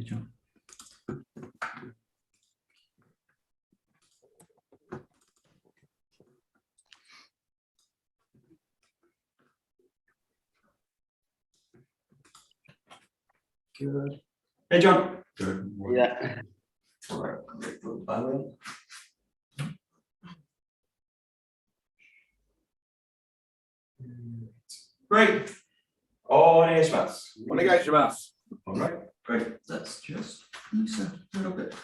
John. Good. Hey, John. Good. Yeah. All right. Bye. Great. Onegaishimasu. Onegaishimasu. All right, great. Let's just use a little bit.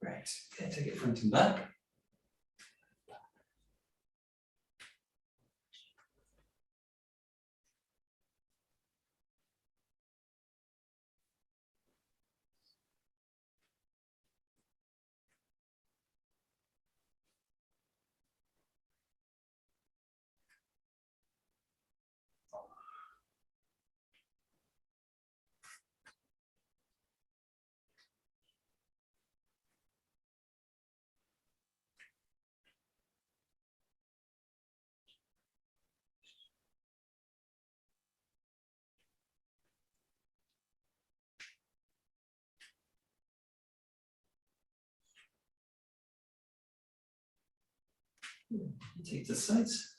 Right, okay, take it front and back. Take the sides.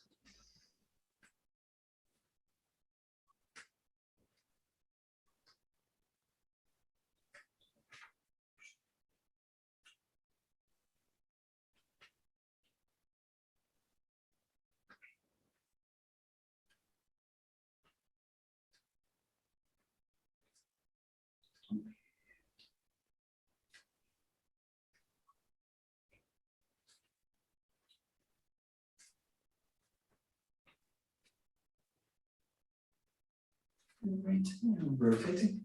Right, and rotating.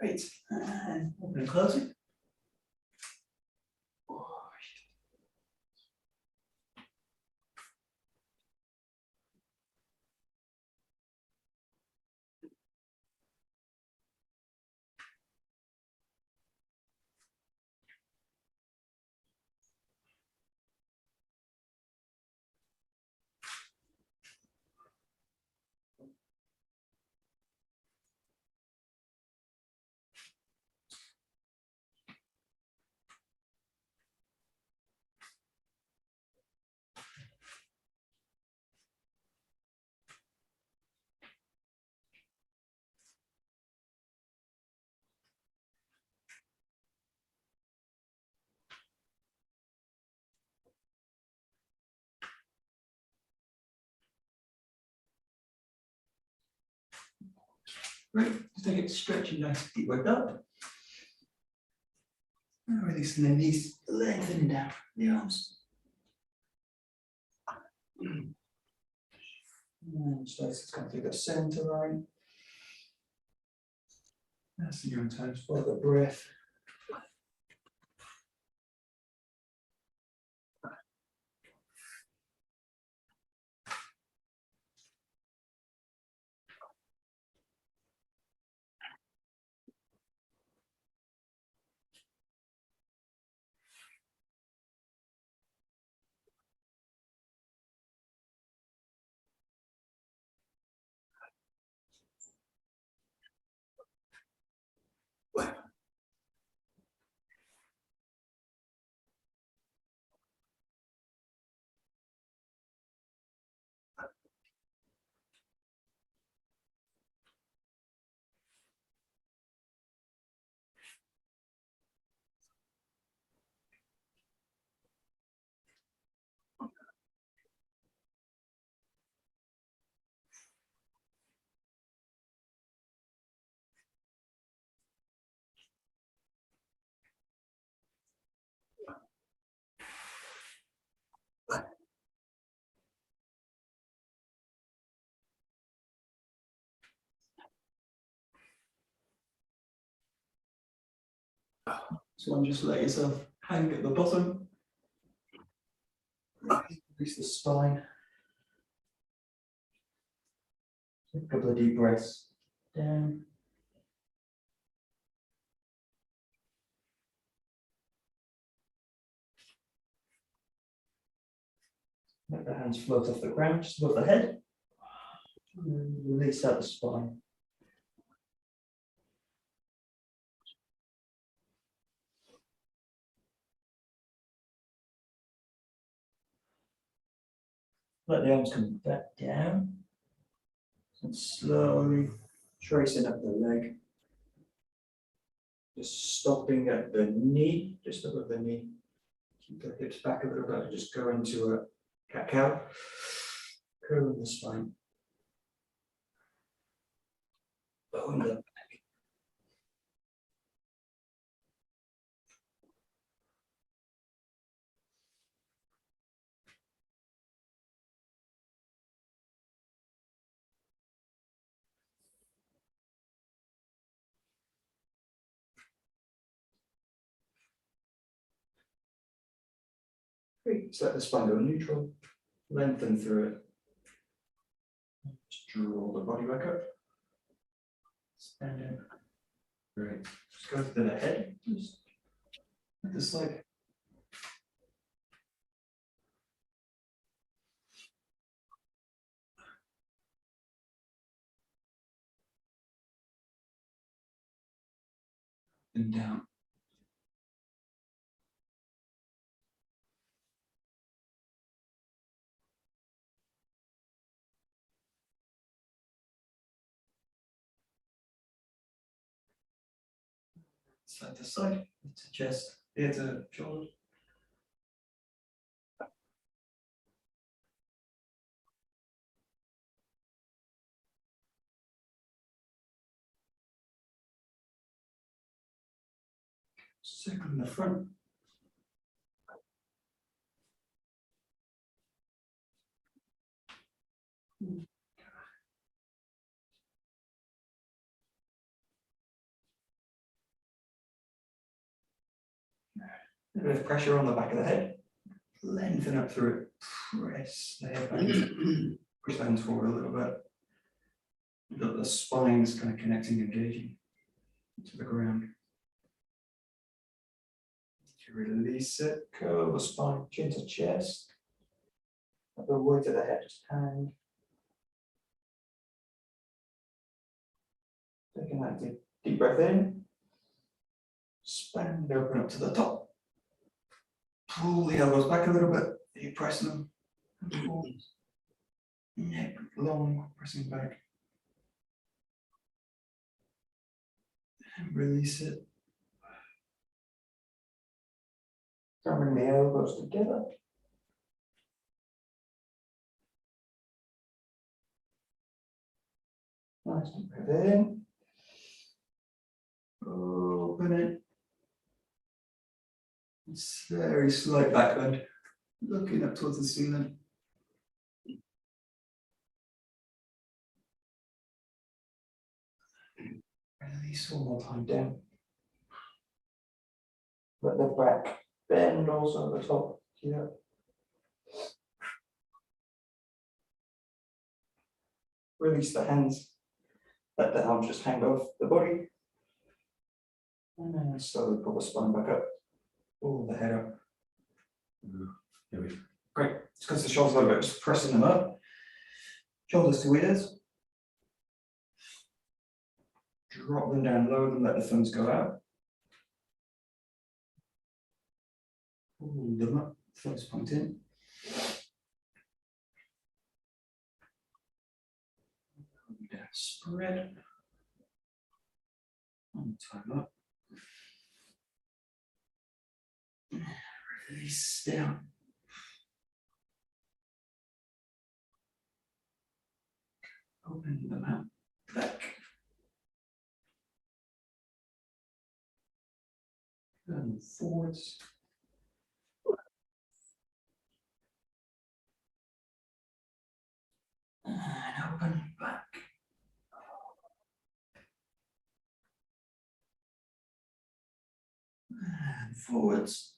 Great, and open and closing. Great. Just take it stretching nice, deep work up. And releasing the knees, lengthening down the arms. And let's come through the center line. That's the young times for the breath. So just let yourself hang at the bottom. Release the spine. Take a couple of deep breaths down. Let the hands float off the ground, just above the head. And release out the spine. Let the arms come back down. And slowly tracing up the leg. Just stopping at the knee, just above the knee. Keep the hips back a little bit, just go into a cat-cow. Curling the spine. Bowing the back. Great, just let the spine go neutral, lengthen through it. Just draw the body back up. Stand in. Great. Just go to the head. Just like this leg. And down. Side to side, to chest, ear to shoulder. Circle in the front. A bit of pressure on the back of the head. Lengthen up through it. Press the head back. Push the hands forward a little bit. The spine's kind of connecting, engaging to the ground. Release it, curl the spine, chin to chest. Let the weight of the head just hang. Taking that deep breath in. Expand, open up to the top. Pull the elbows back a little bit. You press them. And pull. Neck long, pressing back. And release it. Bring the elbows together. Nice deep breath in. opening. It's very slight back bend, looking up towards the ceiling. Release one more time down. Let the back bend also at the top here. Release the hands. Let the arms just hang off the body. And then slowly pull the spine back up. Pull the head up. Here we go. Great. It's because the shoulders a little bit, just pressing them up. Shoulders to ears. Drop them down, lower them, let the thumbs go out. Pull them up, thumbs point in. Spread. And time up. Release down. Open them out, back. And forwards. And open, back. And forwards.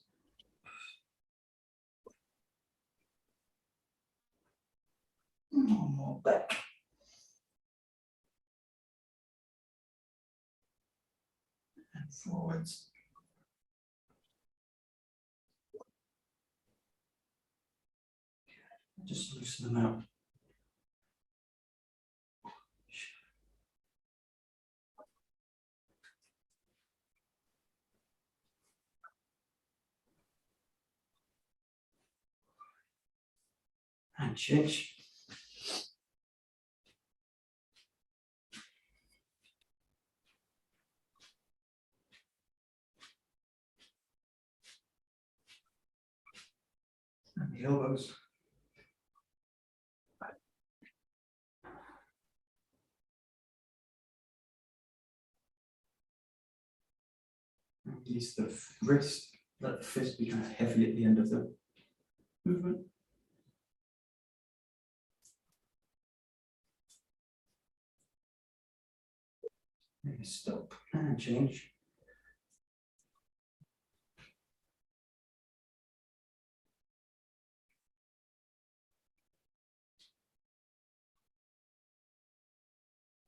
One more back. And forwards. Just loosen them out. And change. And the elbows. Release the wrist, let the fist be kind of heavy at the end of the movement. Maybe stop and change.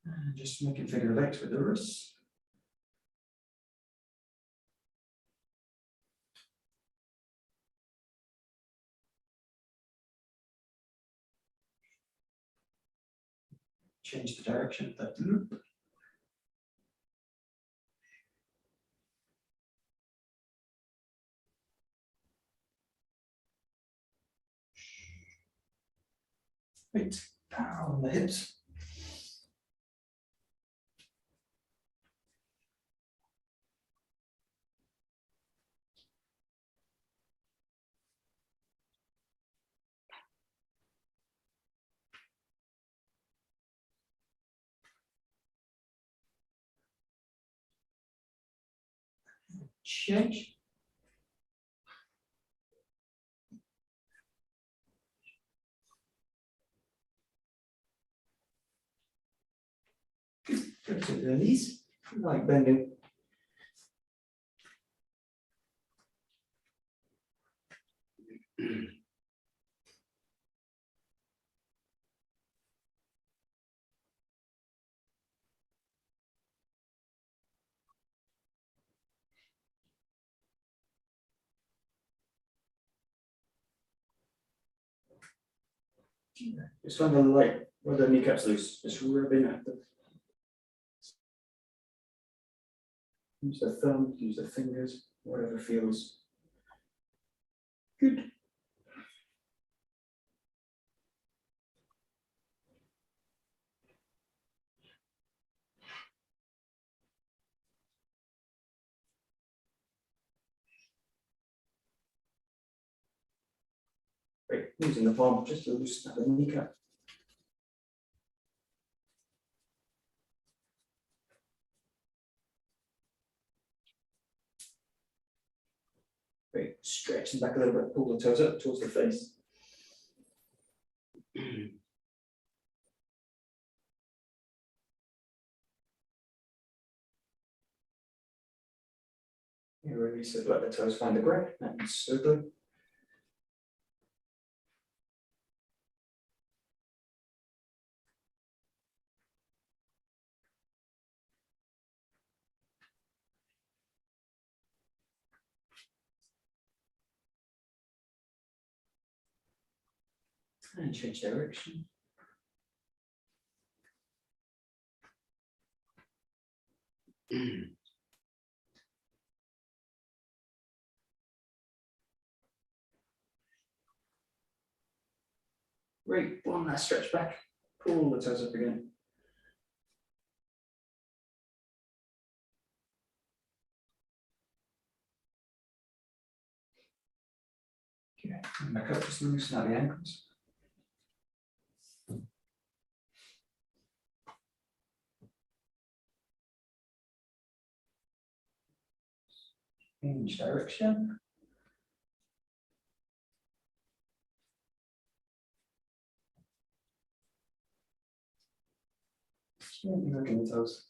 And just making figure of 8 with the wrists. Change the direction of that loop. Right, power on the hips. Change. Go to the knees, like bending. Just find the light where the kneecaps loose, just rubbing at them. Use the thumb, use the fingers, whatever feels good. Great, using the palm just to loosen up the kneecap. Great. Stretch them back a little bit, pull the toes up towards the face. You release it, let the toes find the ground, that's so good. And change direction. Great, one last stretch back, pull the toes up again. Okay, and back up, just loosen out the ankles. Change direction. Gently hooking the toes.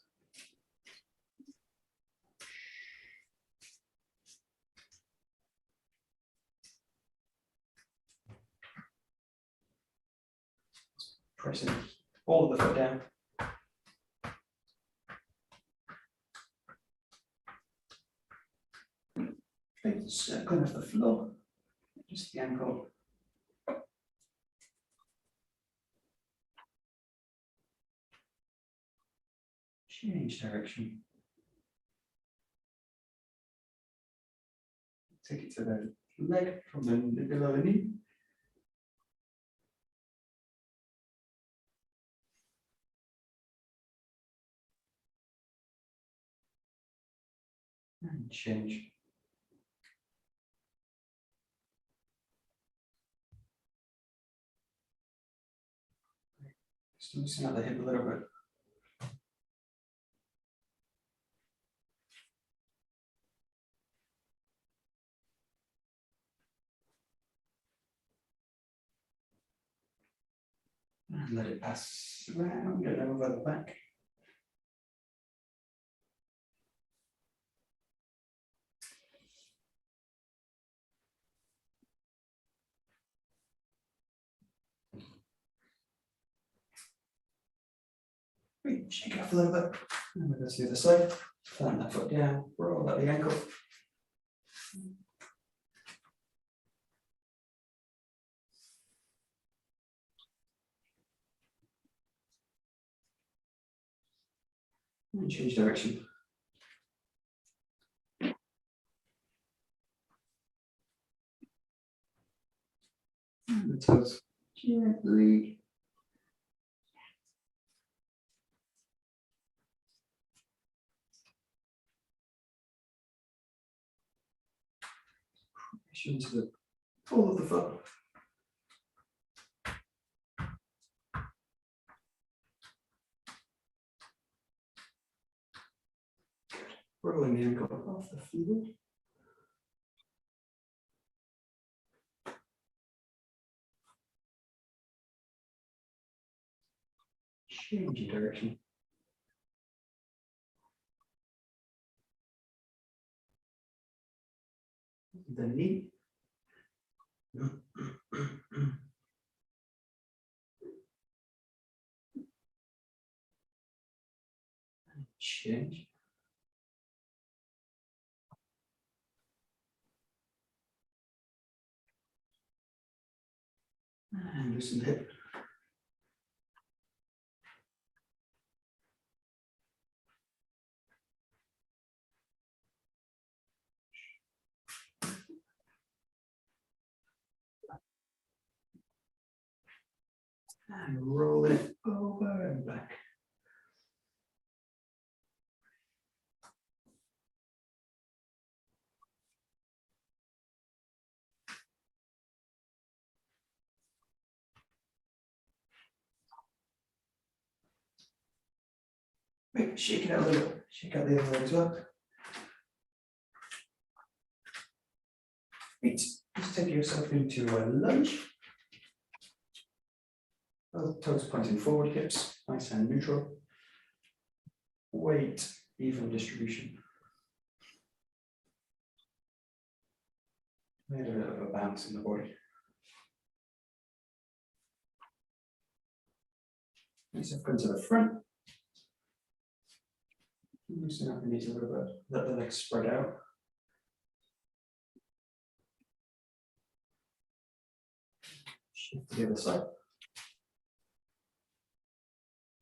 Pressing all of the foot down. Feet circling off the floor, just the ankle. Change direction. Take it to the leg from the below the knee. And change. Just loosen out the hip a little bit. And let it pass around and over the back. Great, shake it off a little bit. And we'll go to the other side. Plant that foot down, roll out the ankle. And change direction. And the toes gently. Push into the ball of the foot. Rolling the ankle off the floor. Change your direction. The knee. Change. And loosen the hip. And roll it over and back. Wait, shake it out a little, shake out the other leg as well. Great. Just take yourself into a lunge. Both toes pointing forward, hips nice and neutral. Weight, even distribution. A little bit of a bounce in the body. Yourself come to the front. Loosen up the knees a little bit. Let the legs spread out. Shift to the other side.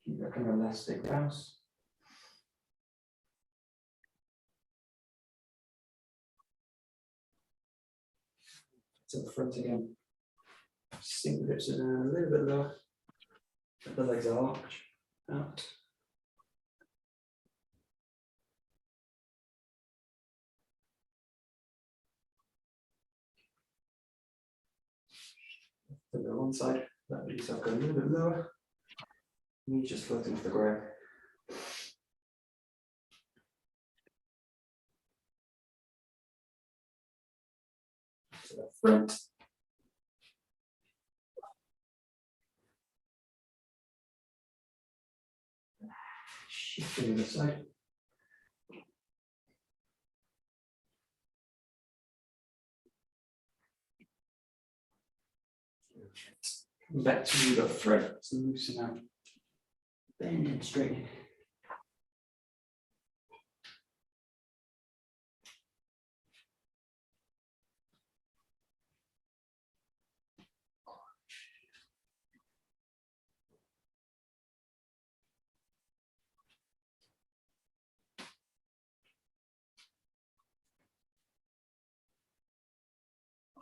Keep that kind of elastic bounce. To the front again. Sink the hips down a little bit lower. Let the legs arch out. To the one side, let yourself go a little bit lower. Knees just floating off the ground. To the front. Shift to the other side. Come back to the front, so loosen out. Bend and straighten.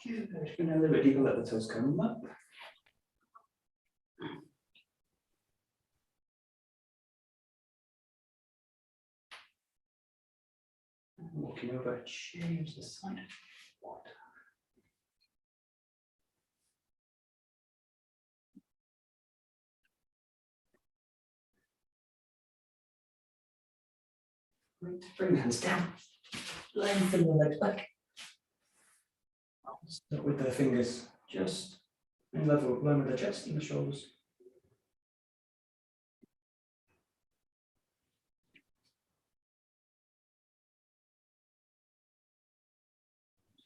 Just going a little bit deeper, let the toes come up. Walking over, change the side. Great. Bring the hands down. Lengthen the legs back. Start with the fingers just in level line with the chest and the shoulders.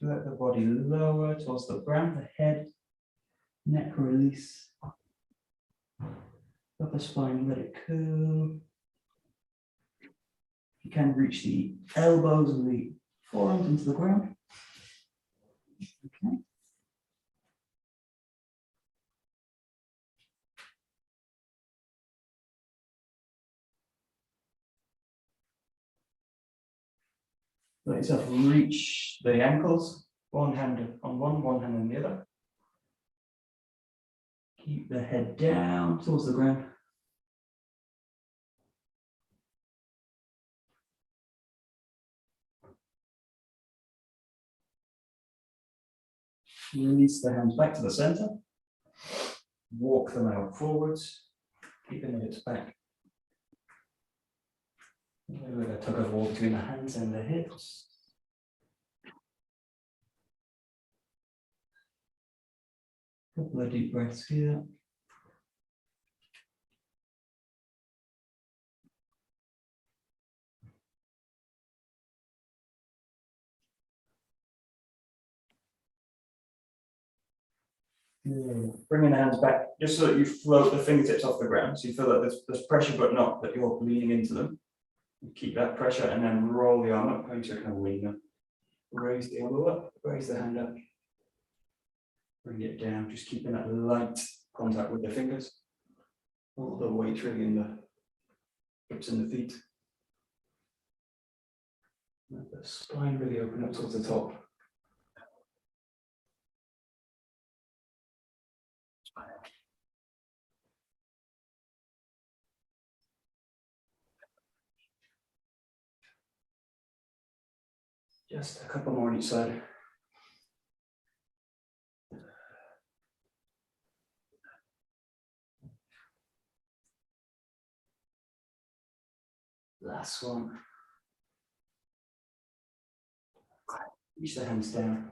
Let the body lower towards the ground, the head, neck release. Upper spine, let it curl. You can reach the elbows and the forearms into the ground. Okay. Let yourself reach the ankles, one hand on one hand on the other. Keep the head down towards the ground. Release the hands back to the center. Walk them out forwards, keeping the hips back. A little bit of tug of war between the hands and the hips. Couple of deep breaths here. Bringing the hands back, just so that you float the fingertips off the ground. So you feel that there's pressure, but not that you're leaning into them. Keep that pressure and then roll the arm up, going to a kind of winger. Raise the elbow up, raise the hand up. Bring it down, just keeping that light contact with the fingers. All the weight really in the hips and the feet. Let the spine really open up towards the top. Just a couple more on each side. Last one. Reach the hands down.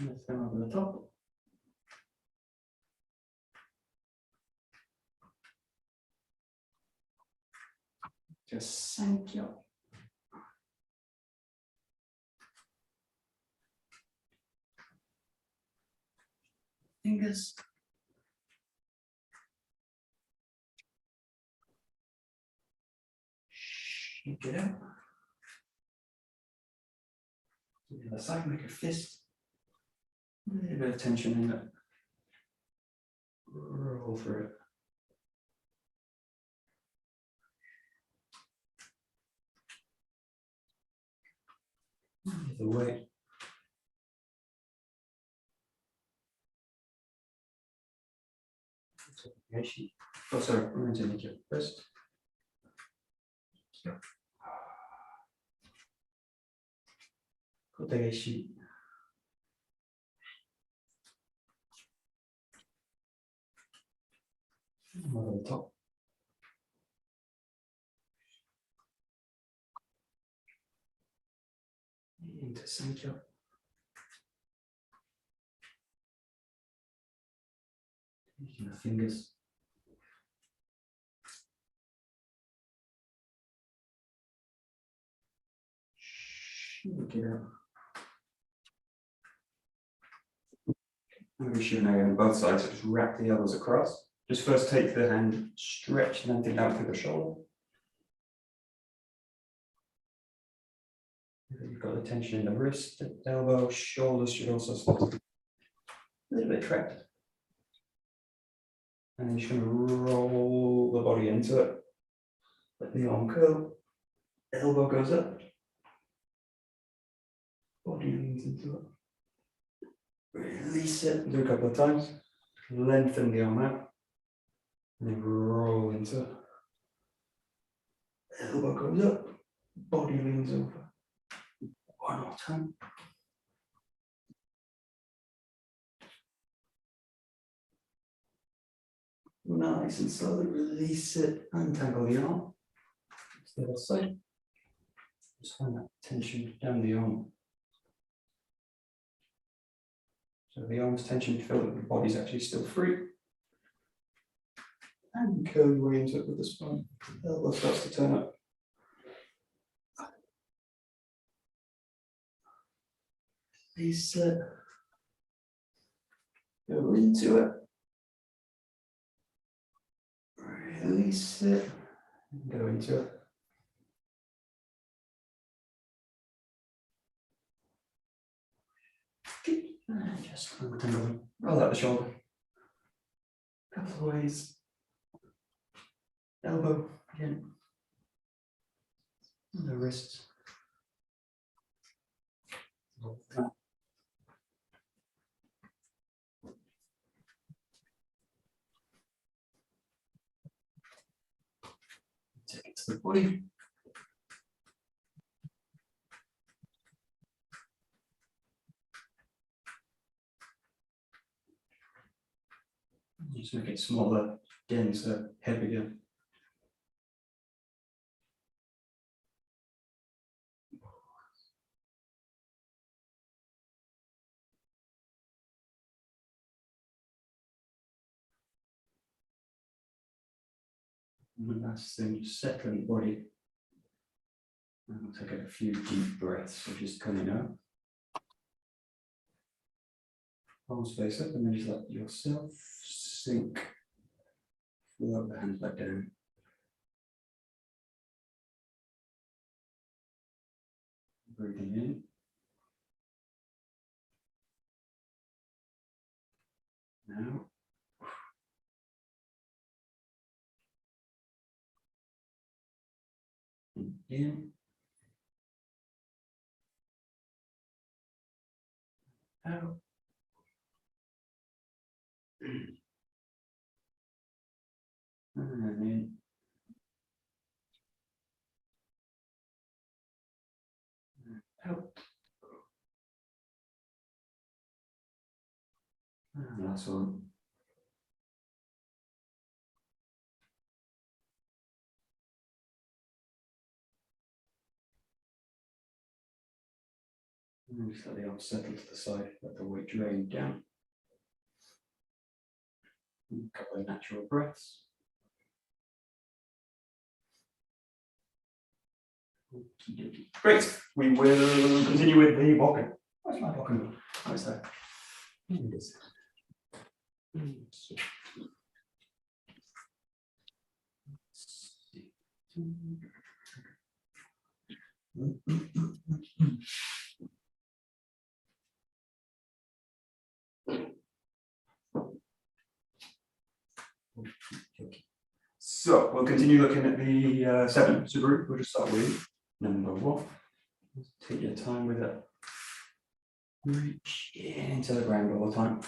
Lift them over the top. Just thank you. Fingers. Shake it out. The other side, make a fist. A little bit of tension in it. Roll through it. The weight. Oh, sorry, we're going to make it first. 𝘮𝘩𝘢𝘵. Over the top. Into center. Taking the fingers. Shake it out. 𝘭𝘰𝘢𝘪𝘴 on both sides, so just wrap the elbows across. Just first take the hand, stretch, and then think down through the shoulder. You've got the tension in the wrist, the elbow, shoulders should also start a little bit trapped. And then you're just going to roll the body into it. Let the arm curl, elbow goes up, body leans into it. Release it, do a couple of times, lengthen the arm out, and then roll into it. Elbow goes up, body leans over. One more time. Nice and slowly release it, untangle the arm. It's the other side. Just find that tension down the arm. So the arm's tension, you feel that the body's actually still free. And curl your way into it with the spine. Elbow starts to turn up. Release it. Go into it. Release it. Go into it. And just roll out the shoulder. Couple of ways. Elbow again. And the wrists. Take it to the body. Just make it smaller, denser, heavier. And the last thing, just settle the body. And we'll take a few deep breaths, so just coming up. Palms face up, and then just let yourself sink. Float the hands back down. Breathing in. Now. In. Out. And in. Out. And last one. And just let the arms settle to the side, let the weight drain down. And a couple of natural breaths. Great. We will continue with the bokken. Where's my bokken? Oh, it's there. Here it is. So we'll continue looking at the 7 𝗔𝗞𝗏𝗚𝗏. We'll just start with number 1. Take your time with it. Reach into the ground all the time.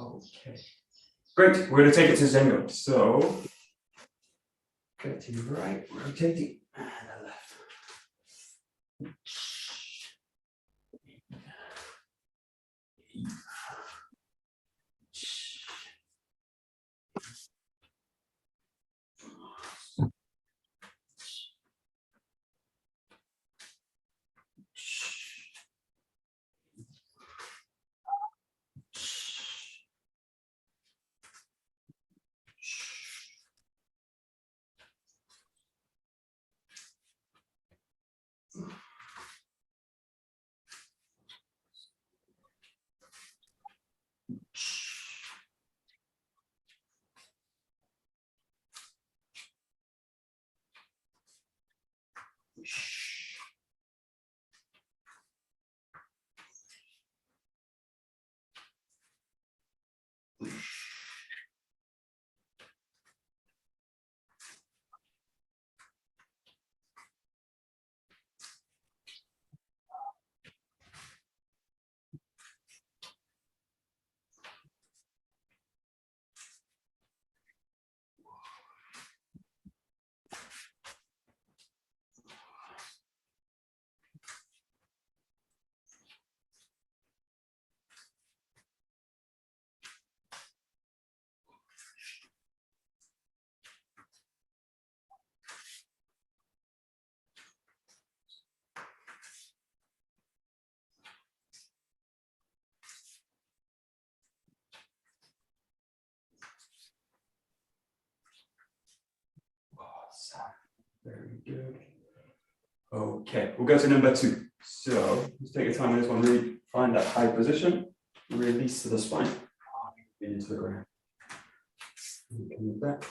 Okay. Great. We're going to take it to Zengo. So, get to your right, rotating, and the left. Very good. Okay, we'll go to number 2. So let's take your time on this one. Really find that high position. Release to the spine. Into the ground. Coming back.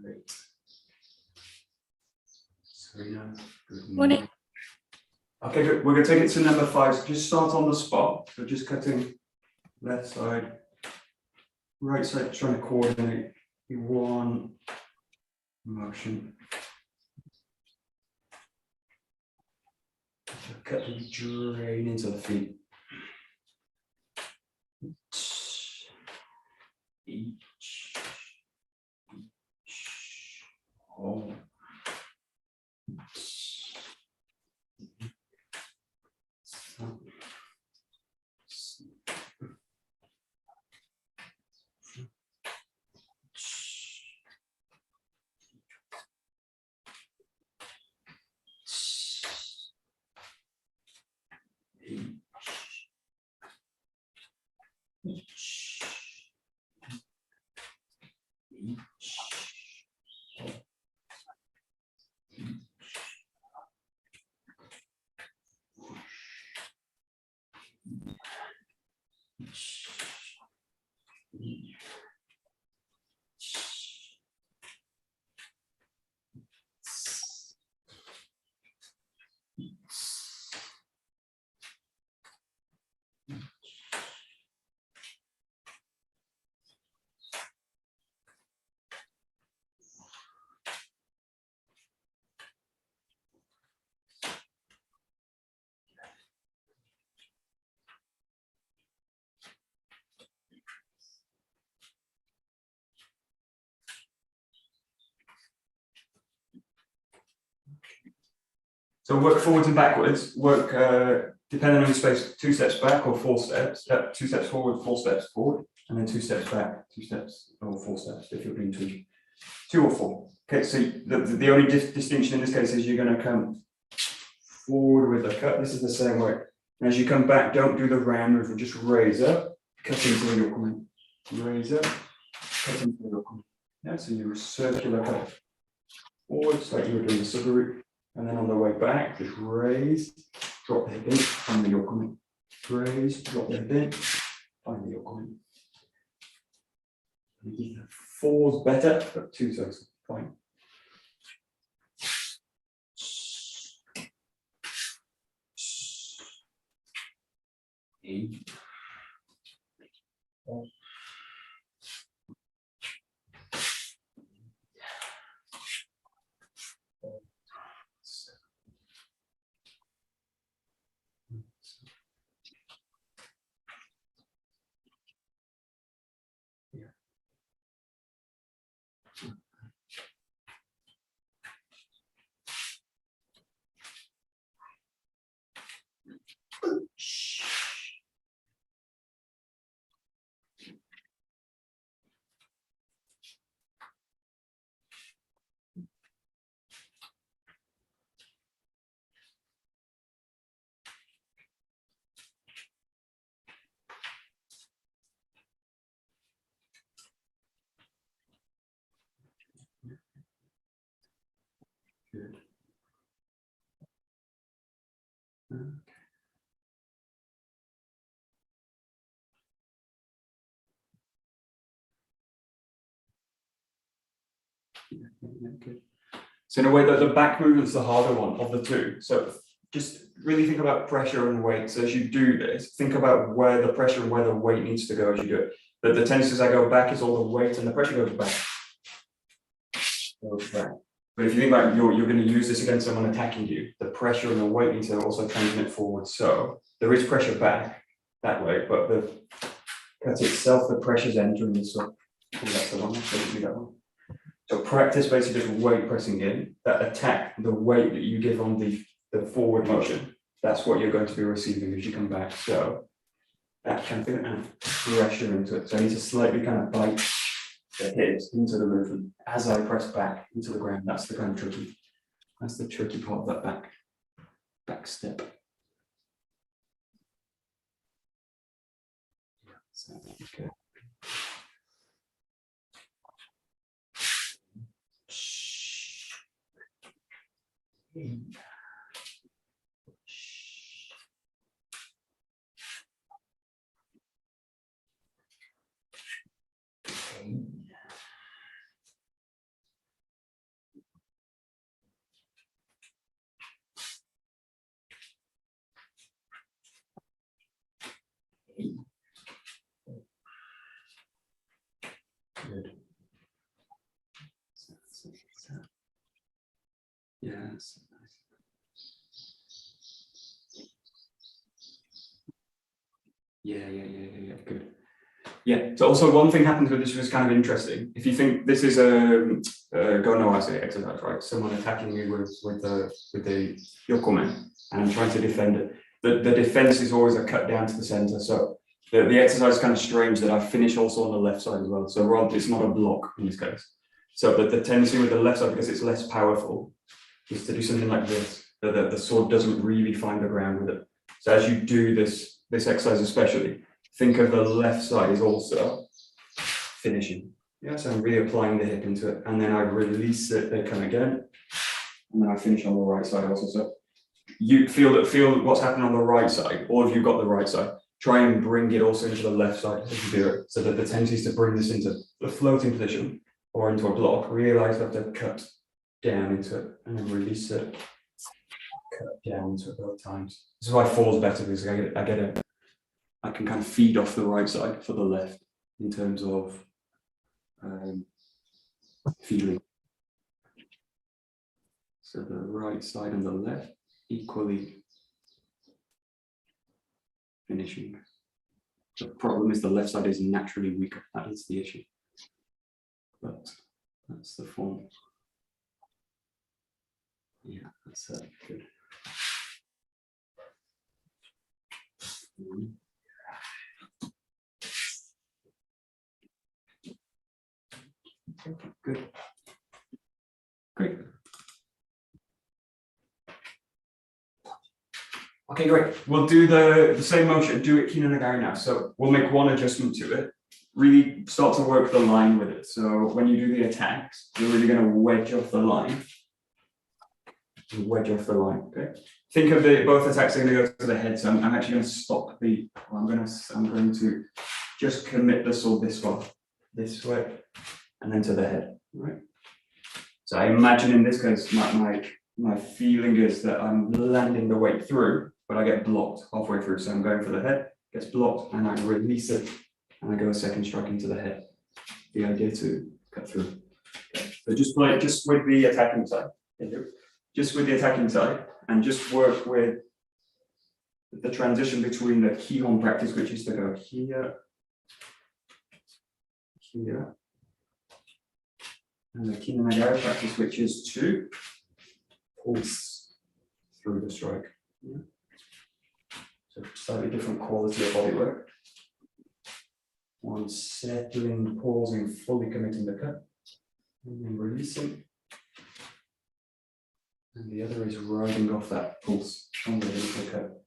Great. Serena, good morning. Okay, good. We're going to take it to number 5. So just start on the spot. So just cutting left side, right side, trying to coordinate one motion. So cut and drain into the feet. Each. Oh. So work forwards and backwards, work depending on your space, 2 steps back or 4 steps, 2 steps forward, 4 steps forward, and then 2 steps back, 2 steps or 4 steps if you're doing 2 or 4. Okay, so the only distinction in this case is you're going to come forward with the cut. This is the same way. And as you come back, don't do the round move, just raise up, cut into the 𝘥𝘠𝘦. Raise up, cut into the 𝘥𝘠𝘦. Yeah, so you're a circular cut forward, so like you were doing the 𝘱𝘰𝘪𝑐. And then on the way back, just raise, drop the hip in, find the 𝘥𝘠𝘦. Raise, drop the hip in, find the 𝘥𝘠𝘦. 4's better, but 2's also fine. Good. Okay. Good. So in a way that the back movement is the harder one of the two. So just really think about pressure and weight. So as you do this, think about where the pressure and where the weight needs to go as you do it. But the tendency as I go back is all the weight and the pressure goes back. Goes back. But if you think about you're going to use this against someone attacking you, the pressure and the weight need to also transmit forward. So there is pressure back that way, but the cut itself, the pressure's entering this one. That's the one. That one. So practice basically just weight pressing in, that attack, the weight that you give on the forward motion, that's what you're going to be receiving as you come back. So that kind of thing and pressure into it. So I need to slightly kind of bite the hips into the movement as I press back into the ground. That's the kind of tricky, that's the tricky part of that back step. So, okay. Good. Yes. Yeah, good. Yeah, so also one thing happens with this was kind of interesting. If you think this is a 𝑔𝘰𝘦𝘴𝘓 exercise, right? Someone attacking you with the 𝘥𝘠𝘦 and trying to defend it. The defense is always a cut down to the center. So the exercise is kind of strange that I finish also on the left side as well. So rather, it's not a block in this case. So but the tendency with the left side, because it's less powerful, is to do something like this. The sword doesn't really find the ground with it. So as you do this exercise especially, think of the left side is also finishing. Yeah, so I'm really applying the hip into it, and then I release it, they come again, and then I finish on the right side also. So you feel what's happening on the right side. All of you got the right side. Try and bring it also into the left side as you do it, so that the tendency is to bring this into the floating position or into a block. Realize you have to cut down into it and then release it. Cut down into it both times. This is why 4's better, because I can kind of feed off the right side for the left in terms of feeling. So the right side and the left equally finishing. The problem is the left side is naturally weaker. That is the issue. But that's the form. Yeah, that's good. Good. Great. Okay, great. We'll do the same motion, do it 𝘰𝘰𝘪𝘭𝘪 now. So we'll make one adjustment to it. Really start to work the line with it. So when you do the attacks, you're really going to wedge off the line. Wedge off the line. Okay. Think of both attacks are going to go to the head. So I'm actually going to stop the. I'm going to just commit the sword this way, and then to the head. Right. So I imagine in this case, my feeling is that I'm landing the weight through, but I get blocked halfway through. So I'm going for the head, gets blocked, and I release it, and I go a second strike into the head. The idea to cut through. Okay. So just with the attacking side. Just with the attacking side, and just work with the transition between the 𝘰𝘰𝘁 practice, which is to go here, here, and the 𝘰𝘰𝘪𝘭𝘪 practice, which is to pulse through the strike. Yeah. So slightly different quality of body work. One settling, pausing, fully committing the cut, and then releasing. And the other is riding off that pulse on the cut.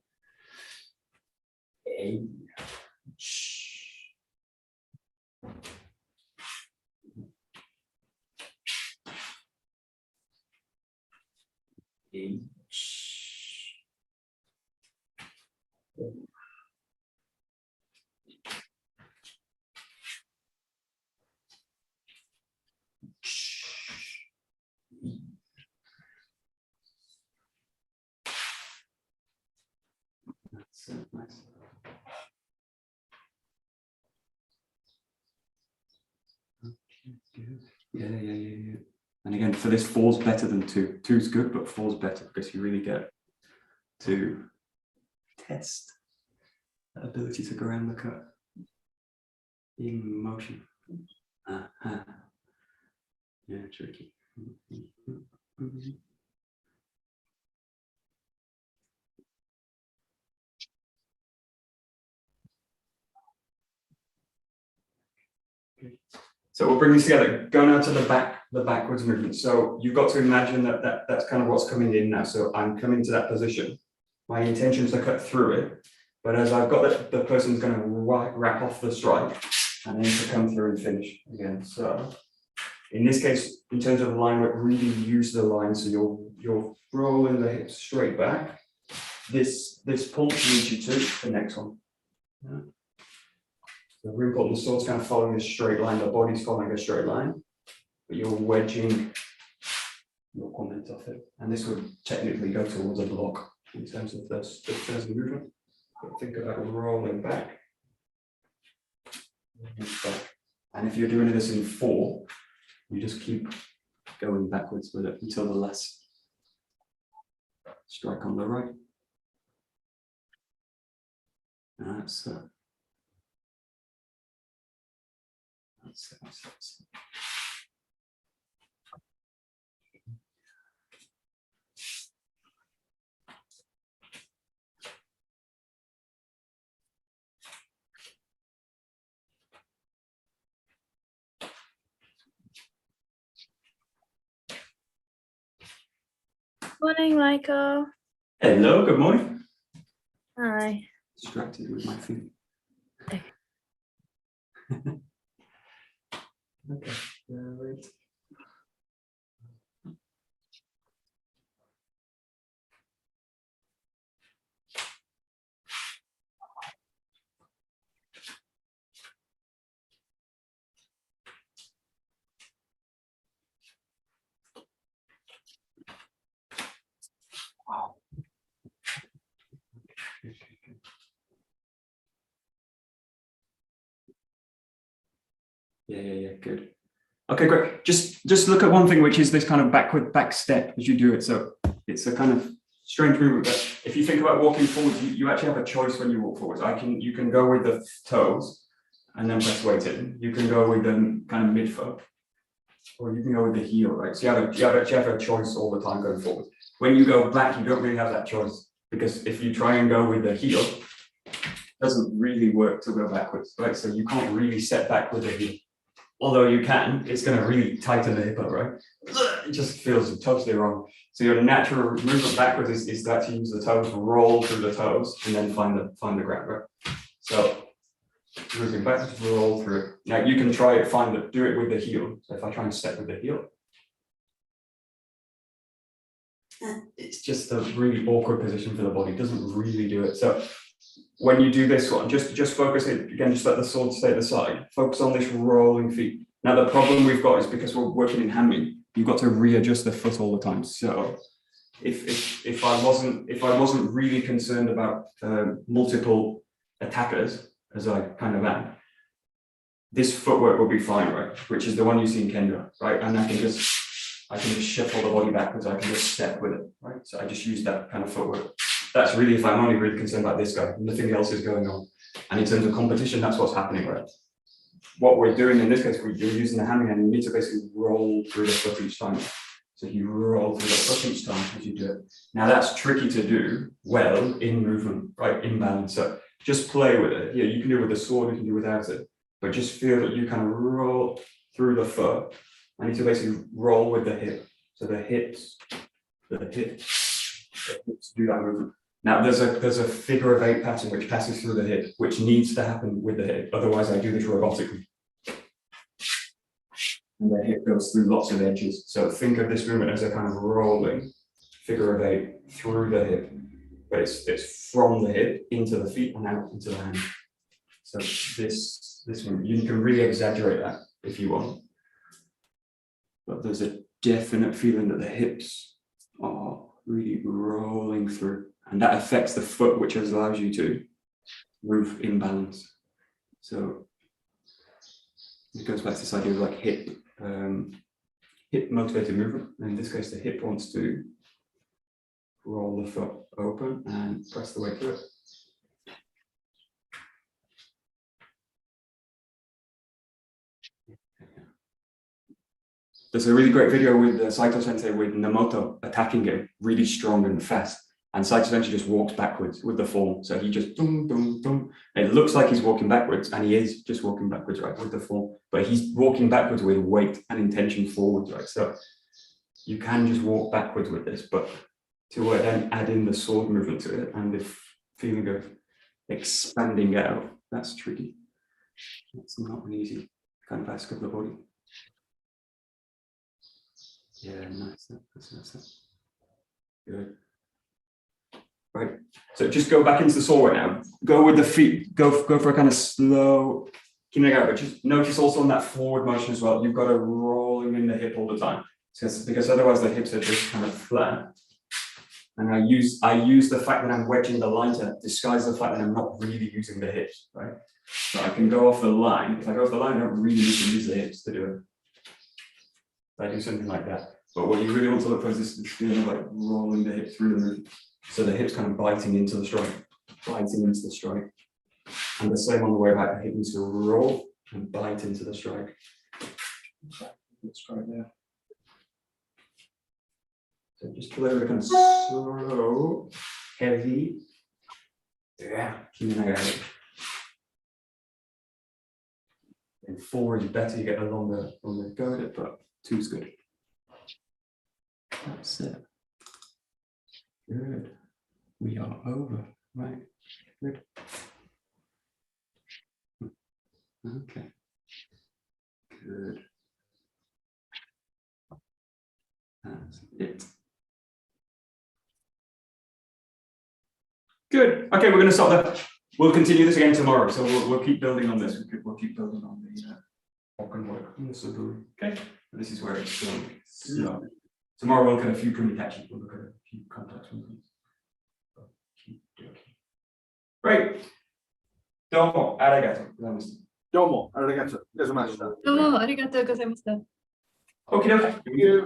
Nice. Yeah. And again, for this, 4's better than 2. 2's good, but 4's better because you really get to test that ability to go around the cut in motion. Yeah, tricky. So we'll bring these together, go now to the backwards movement. So you've got to imagine that's kind of what's coming in now. So I'm coming to that position. My intention is to cut through it, but as I've got the person's going to wrap off the strike and then to come through and finish again. So in this case, in terms of the line work, really use the line. So you're rolling the hips straight back. This pulse leads you to the next one. Yeah. The really important, the sword's kind of following a straight line, the body's following a straight line, but you're wedging your comment off it. And this would technically go towards a block in terms of the movement. But think about rolling back. And if you're doing this in 4, you just keep going backwards with it until the last strike on the right. And that's Morning, Michael. Hello, good morning. Hi. Distracted with my feet. Okay. Okay, wait. Wow. Yeah, good. Okay, great. Just look at one thing, which is this kind of back step as you do it. So it's a kind of strange movement, but if you think about walking forwards, you actually have a choice when you walk forwards. You can go with the toes and then press weight in. You can go with the kind of midfoot. or you can go with the heel, right? So you have a choice all the time going forward. When you go back, you don't really have that choice, because if you try and go with the heel, it doesn't really work to go backwards, right? So you can't really set back with the heel. Although you can, it's going to really tighten the hip up, right? It just feels totally wrong. So your natural movement backwards is to actually use the toes, roll through the toes, and then find the ground, right? So moving backwards, roll through it. Now you can try it, do it with the heel. So if I try and step with the heel, it's just a really awkward position for the body. It doesn't really do it. So when you do this one, just focus it again, just let the sword stay at the side. Focus on this rolling feet. Now the problem we've got is because we're working in Hanmi, you've got to readjust the foot all the time. So if I wasn't really concerned about multiple attackers, as I kind of am, this footwork will be fine, right? Which is the one you see in Kendo, right? And I can just shuffle the body backwards. I can just step with it, right? So I just use that kind of footwork. That's really if I'm only really concerned about this guy, nothing else is going on. And in terms of competition, that's what's happening, right? What we're doing in this case, you're using the hand, and you need to basically roll through the foot each time. So you roll through the foot each time as you do it. Now that's tricky to do well in movement, right? In balance. So just play with it. Yeah, you can do it with the sword, you can do it without it, but just feel that you kind of roll through the foot. I need to basically roll with the hip. So the hips do that movement. Now there's a figure of 8 pattern which passes through the hip, which needs to happen with the hip. Otherwise I do this robotically. And the hip goes through lots of edges. So think of this movement as a kind of rolling figure of 8 through the hip. But it's from the hip into the feet and out into the hand. So this one, you can really exaggerate that if you want. But there's a definite feeling that the hips are really rolling through. And that affects the foot, which allows you to move in balance. So it goes back to this idea of like hip motivated movement. And in this case, the hip wants to roll the foot open and press the way through it. There's a really great video with Saito Sensei with Namoto attacking him really strong and fast. And Saito Sensei just walks backwards with the form. So he just dum, dum, dum. It looks like he's walking backwards, and he is just walking backwards, right, with the form. But he's walking backwards with weight and intention forwards, right? So you can just walk backwards with this, but to then add in the sword movement to it and the feeling of expanding out, that's tricky. It's not an easy kind of ask of the body. Yeah, nice. That's good. Right. So just go back into the sword now. Go with the feet. Go for a kind of slow kinega, but just notice also on that forward motion as well. You've got a rolling in the hip all the time, because otherwise the hips are just kind of flat. And I use the fact that I'm wedging the line to disguise the fact that I'm not really using the hips, right? So I can go off the line. If I go off the line, I don't really need to use the hips to do it. I do something like that. But what you really want to look for is this feeling of like rolling the hip through the movement. So the hips kind of biting into the strike, And the same on the way back, the hip needs to roll and bite into the strike. Let's try it there. So just play with a kind of slow, heavy. Yeah, and 4 is better, you get a longer go at it, but 2 is good. That's it. Good. We are over. Right. Good. Okay. Good. That's it. Good. Okay, we're going to stop there. We'll continue this again tomorrow. So we'll keep building on this. We'll keep building on the open work in the 𝘰𝗪𝗓. Okay. This is where it's going. So, tomorrow we'll look at a few 𝘰𝗪𝗓𝗩. We'll look at a few contacts movements. Great. どうもありがとうございました。どうもありがとうございました。どうもありがとうございました。Okay, okay. Thank you.